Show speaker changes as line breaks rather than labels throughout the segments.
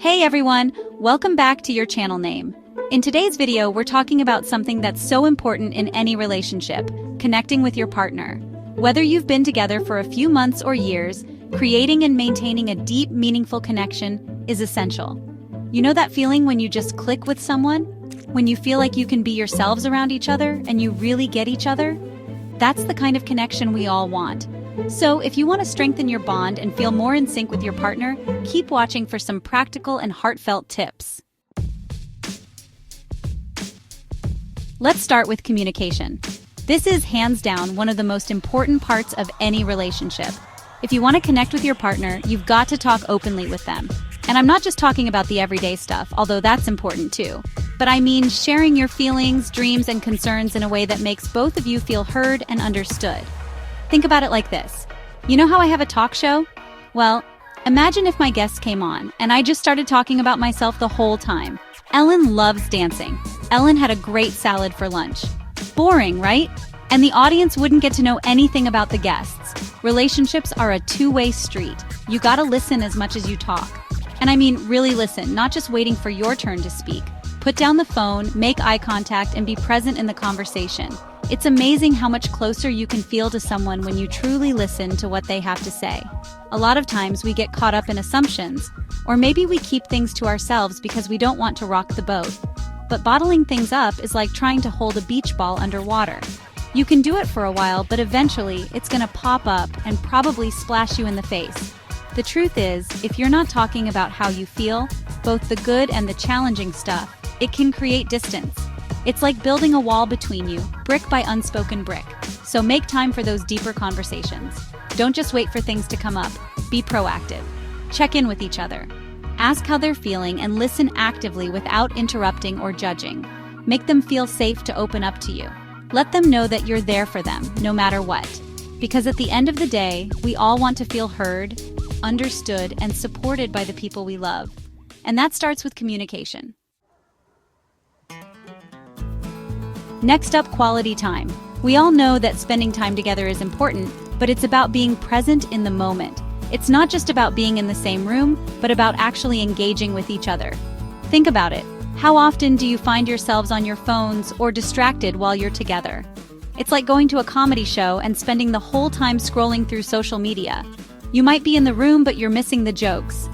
Hey everyone, welcome back to your channel name. In today's video, we're talking about something that's so important in any relationship, connecting with your partner. Whether you've been together for a few months or years, creating and maintaining a deep, meaningful connection is essential. You know that feeling when you just click with someone? When you feel like you can be yourselves around each other and you really get each other? That's the kind of connection we all want. So, if you want to strengthen your bond and feel more in sync with your partner, keep watching for some practical and heartfelt tips. Let's start with communication. This is hands down one of the most important parts of any relationship. If you want to connect with your partner, you've got to talk openly with them. And I'm not just talking about the everyday stuff, although that's important too. But I mean sharing your feelings, dreams, and concerns in a way that makes both of you feel heard and understood. Think about it like this. You know how I have a talk show? Well, imagine if my guests came on and I just started talking about myself the whole time. Ellen loves dancing. Ellen had a great salad for lunch. Boring, right? And the audience wouldn't get to know anything about the guests. Relationships are a two-way street. You gotta listen as much as you talk. And I mean really listen, not just waiting for your turn to speak. Put down the phone, make eye contact, and be present in the conversation. It's amazing how much closer you can feel to someone when you truly listen to what they have to say. A lot of times we get caught up in assumptions, or maybe we keep things to ourselves because we don't want to rock the boat. But bottling things up is like trying to hold a beach ball underwater. You can do it for a while, but eventually it's gonna pop up and probably splash you in the face. The truth is, if you're not talking about how you feel, both the good and the challenging stuff, it can create distance. It's like building a wall between you, brick by unspoken brick. So make time for those deeper conversations. Don't just wait for things to come up. Be proactive. Check in with each other. Ask how they're feeling and listen actively without interrupting or judging. Make them feel safe to open up to you. Let them know that you're there for them, no matter what. Because at the end of the day, we all want to feel heard, understood, and supported by the people we love. And that starts with communication. Next up, quality time. We all know that spending time together is important, but it's about being present in the moment. It's not just about being in the same room, but about actually engaging with each other. Think about it. How often do you find yourselves on your phones or distracted while you're together? It's like going to a comedy show and spending the whole time scrolling through social media. You might be in the room, but you're missing the jokes.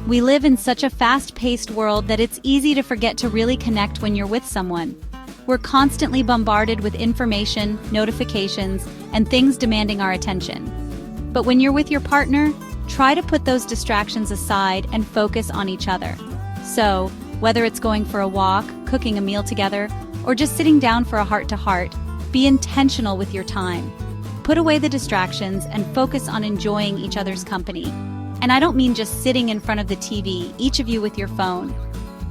We live in such a fast-paced world that it's easy to forget to really connect when you're with someone. We're constantly bombarded with information, notifications, and things demanding our attention. But when you're with your partner, try to put those distractions aside and focus on each other. So, whether it's going for a walk, cooking a meal together, or just sitting down for a heart-to-heart, be intentional with your time. Put away the distractions and focus on enjoying each other's company. And I don't mean just sitting in front of the TV, each of you with your phone.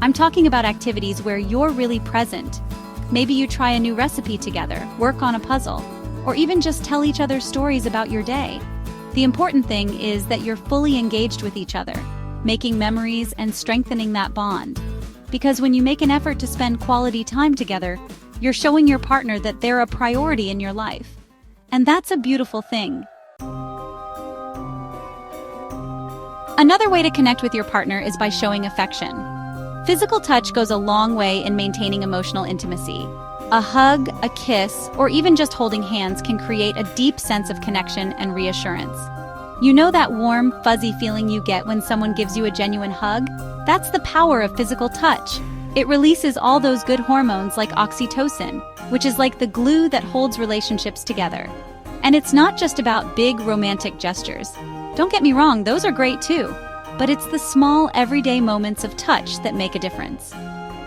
I'm talking about activities where you're really present. Maybe you try a new recipe together, work on a puzzle, or even just tell each other stories about your day. The important thing is that you're fully engaged with each other, making memories and strengthening that bond. Because when you make an effort to spend quality time together, you're showing your partner that they're a priority in your life. And that's a beautiful thing. Another way to connect with your partner is by showing affection. Physical touch goes a long way in maintaining emotional intimacy. A hug, a kiss, or even just holding hands can create a deep sense of connection and reassurance. You know that warm, fuzzy feeling you get when someone gives you a genuine hug? That's the power of physical touch. It releases all those good hormones like oxytocin, which is like the glue that holds relationships together. And it's not just about big romantic gestures. Don't get me wrong, those are great too. But it's the small, everyday moments of touch that make a difference.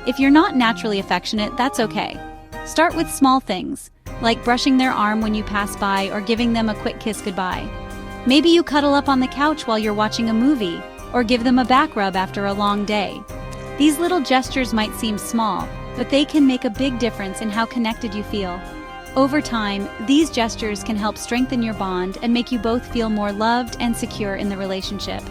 If you're not naturally affectionate, that's okay. Start with small things, like brushing their arm when you pass by or giving them a quick kiss goodbye. Maybe you cuddle up on the couch while you're watching a movie, or give them a back rub after a long day. These little gestures might seem small, but they can make a big difference in how connected you feel. Over time, these gestures can help strengthen your bond and make you both feel more loved and secure in the relationship.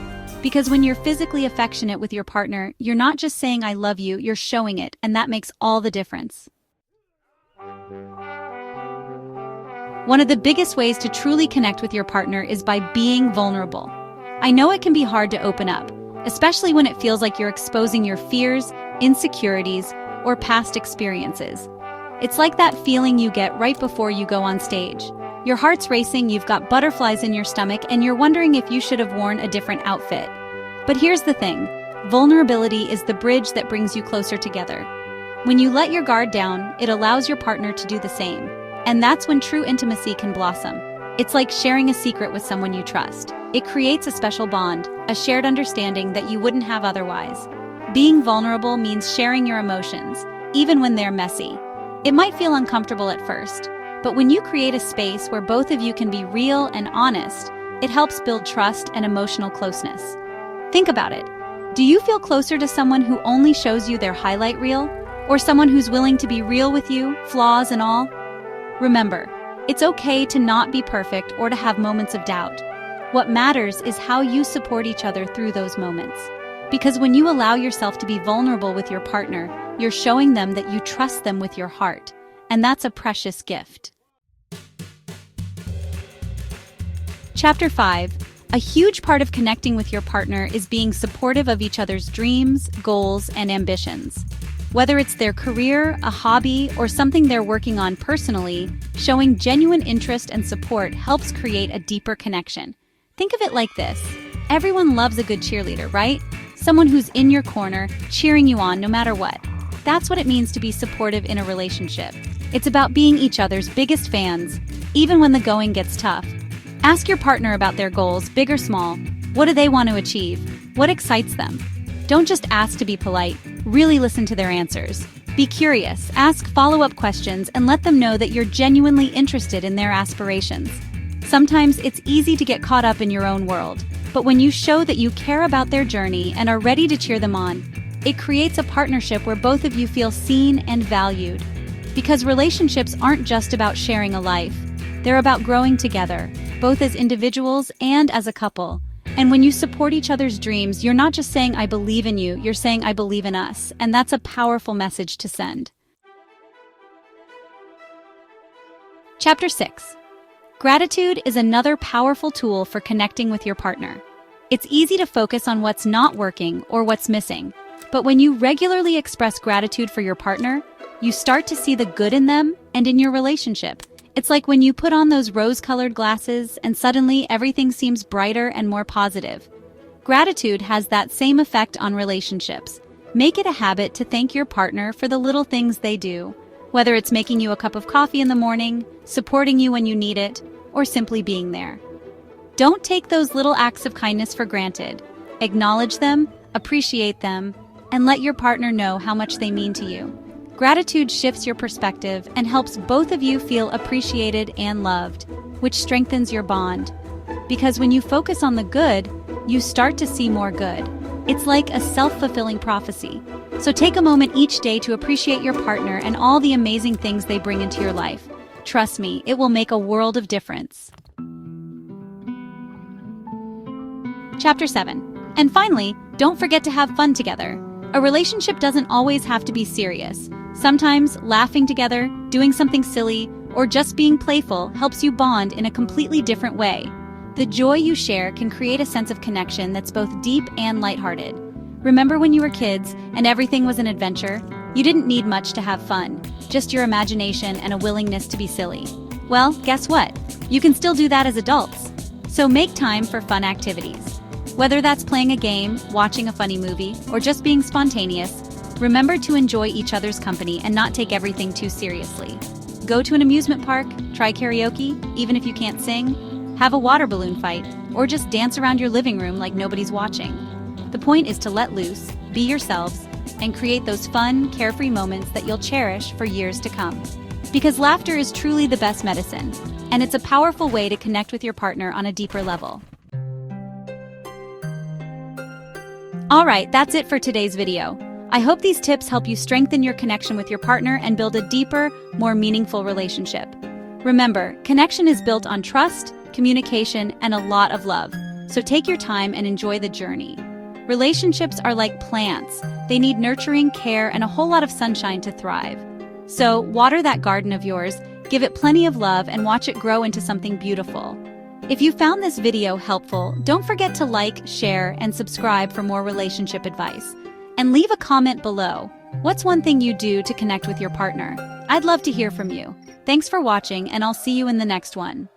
Because when you're physically affectionate with your partner, you're not just saying I love you, you're showing it, and that makes all the difference. One of the biggest ways to truly connect with your partner is by being vulnerable. I know it can be hard to open up, especially when it feels like you're exposing your fears, insecurities, or past experiences. It's like that feeling you get right before you go on stage. Your heart's racing, you've got butterflies in your stomach, and you're wondering if you should have worn a different outfit. But here's the thing, vulnerability is the bridge that brings you closer together. When you let your guard down, it allows your partner to do the same. And that's when true intimacy can blossom. It's like sharing a secret with someone you trust. It creates a special bond, a shared understanding that you wouldn't have otherwise. Being vulnerable means sharing your emotions, even when they're messy. It might feel uncomfortable at first, but when you create a space where both of you can be real and honest, it helps build trust and emotional closeness. Think about it. Do you feel closer to someone who only shows you their highlight reel? Or someone who's willing to be real with you, flaws and all? Remember, it's okay to not be perfect or to have moments of doubt. What matters is how you support each other through those moments. Because when you allow yourself to be vulnerable with your partner, you're showing them that you trust them with your heart. And that's a precious gift. Chapter 5. A huge part of connecting with your partner is being supportive of each other's dreams, goals, and ambitions. Whether it's their career, a hobby, or something they're working on personally, showing genuine interest and support helps create a deeper connection. Think of it like this. Everyone loves a good cheerleader, right? Someone who's in your corner, cheering you on no matter what. That's what it means to be supportive in a relationship. It's about being each other's biggest fans, even when the going gets tough. Ask your partner about their goals, big or small. What do they want to achieve? What excites them? Don't just ask to be polite, really listen to their answers. Be curious, ask follow-up questions, and let them know that you're genuinely interested in their aspirations. Sometimes it's easy to get caught up in your own world, but when you show that you care about their journey and are ready to cheer them on, it creates a partnership where both of you feel seen and valued. Because relationships aren't just about sharing a life, they're about growing together, both as individuals and as a couple. And when you support each other's dreams, you're not just saying, I believe in you, you're saying, I believe in us. And that's a powerful message to send. Chapter 6. Gratitude is another powerful tool for connecting with your partner. It's easy to focus on what's not working or what's missing. But when you regularly express gratitude for your partner, you start to see the good in them and in your relationship. It's like when you put on those rose-colored glasses and suddenly everything seems brighter and more positive. Gratitude has that same effect on relationships. Make it a habit to thank your partner for the little things they do, whether it's making you a cup of coffee in the morning, supporting you when you need it, or simply being there. Don't take those little acts of kindness for granted. Acknowledge them, appreciate them, and let your partner know how much they mean to you. Gratitude shifts your perspective and helps both of you feel appreciated and loved, which strengthens your bond. Because when you focus on the good, you start to see more good. It's like a self-fulfilling prophecy. So take a moment each day to appreciate your partner and all the amazing things they bring into your life. Trust me, it will make a world of difference. Chapter 7. And finally, don't forget to have fun together. A relationship doesn't always have to be serious. Sometimes laughing together, doing something silly, or just being playful helps you bond in a completely different way. The joy you share can create a sense of connection that's both deep and lighthearted. Remember when you were kids and everything was an adventure? You didn't need much to have fun, just your imagination and a willingness to be silly. Well, guess what? You can still do that as adults. So make time for fun activities. Whether that's playing a game, watching a funny movie, or just being spontaneous, remember to enjoy each other's company and not take everything too seriously. Go to an amusement park, try karaoke, even if you can't sing, have a water balloon fight, or just dance around your living room like nobody's watching. The point is to let loose, be yourselves, and create those fun, carefree moments that you'll cherish for years to come. Because laughter is truly the best medicine, and it's a powerful way to connect with your partner on a deeper level. Alright, that's it for today's video. I hope these tips help you strengthen your connection with your partner and build a deeper, more meaningful relationship. Remember, connection is built on trust, communication, and a lot of love. So take your time and enjoy the journey. Relationships are like plants. They need nurturing, care, and a whole lot of sunshine to thrive. So water that garden of yours, give it plenty of love, and watch it grow into something beautiful. If you found this video helpful, don't forget to like, share, and subscribe for more relationship advice. And leave a comment below. What's one thing you do to connect with your partner? I'd love to hear from you. Thanks for watching, and I'll see you in the next one.